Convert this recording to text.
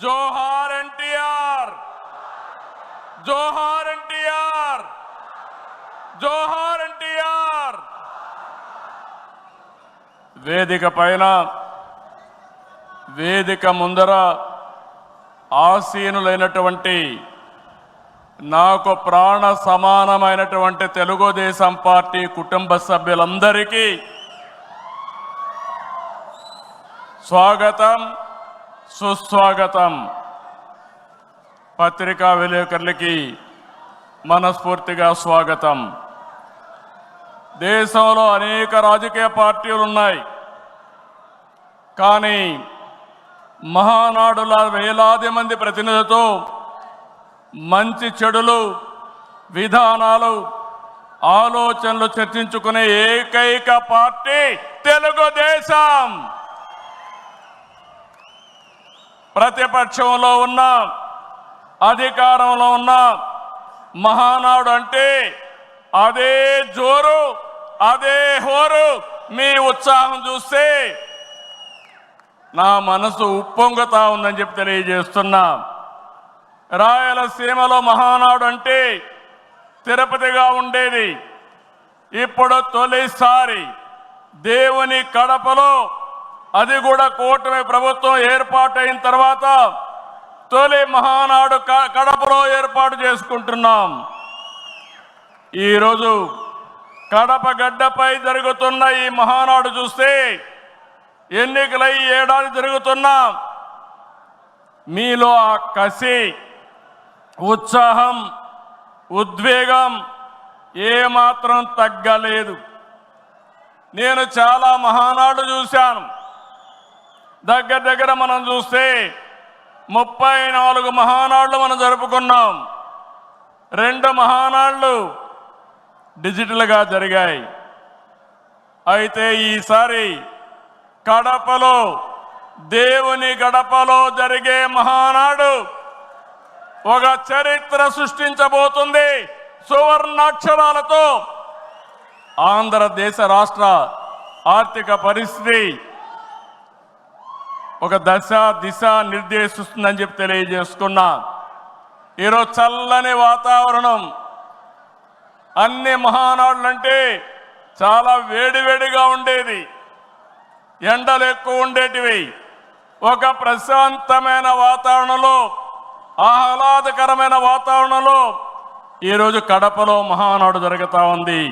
జోహార్ ఎన్టీఆర్, జోహార్ ఎన్టీఆర్, జోహార్ ఎన్టీఆర్. వేదిక పైన వేదిక ముందర ఆసీనులైనటువంటి నాకు ప్రాణ సమానమైనటువంటి తెలుగుదేశం పార్టీ కుటుంబ సభ్యులందరికీ స్వాగతం, సుస్వాగతం. పత్రికా విలేకరులకి మనస్ఫూర్తిగా స్వాగతం. దేశంలో అనేక రాజకీయ పార్టీలు ఉన్నాయి, కానీ మహానాడుల వేలాది మంది ప్రతినిధులతో మంచి చెడులు, విధానాలు, ఆలోచనలు చర్చించుకునే ఏకైక పార్టీ తెలుగుదేశం. ప్రతిపక్షంలో ఉన్న, అధికారంలో ఉన్న మహానాడు అంటే అదే జోరు, అదే హోరు. మీ ఉత్సాహం చూస్తే నా మనసు ఉప్పొంగుతా ఉందని చెప్పి తెలియజేస్తున్నా. రాయలసీమలో మహానాడు అంటే తిరుపతిగా ఉండేది. ఇప్పుడు తొలిసారి దేవుని కడపలో, అది కూడా కూటమి ప్రభుత్వం ఏర్పాటైన తర్వాత తొలి మహానాడు కడపలో ఏర్పాటు చేసుకుంటున్నాం. ఈరోజు కడప గడ్డపై జరుగుతున్న ఈ మహానాడు చూస్తే ఎన్నికలై ఏడాది జరుగుతున్నా మీలో ఆ కసి, ఉత్సాహం, ఉద్వేగం ఏమాత్రం తగ్గలేదు. నేను చాలా మహానాడు చూశాను. దగ్గర మనం చూస్తే 34 మహానాడులు మనం జరుపుకున్నాం. 2 మహానాడులు డిజిటల్గా జరిగాయి. అయితే ఈసారి కడపలో, దేవుని గడపలో జరిగే మహానాడు ఒక చరిత్ర సృష్టించబోతుంది. సువర్ణాక్షరాలతో ఆంధ్రదేశ రాష్ట్ర ఆర్థిక పరిస్థితి ఒక దిశ నిర్దేశిస్తుందని చెప్పి తెలియజేసుకున్నా. ఈరోజు చల్లని వాతావరణం. అన్ని మహానాడులంటే చాలా వేడివేడిగా ఉండేది, ఎండలు ఎక్కువ ఉండేటివి. ఒక ప్రశాంతమైన వాతావరణంలో, ఆహ్లాదకరమైన వాతావరణంలో ఈరోజు కడపలో మహానాడు జరుగుతూ ఉంది.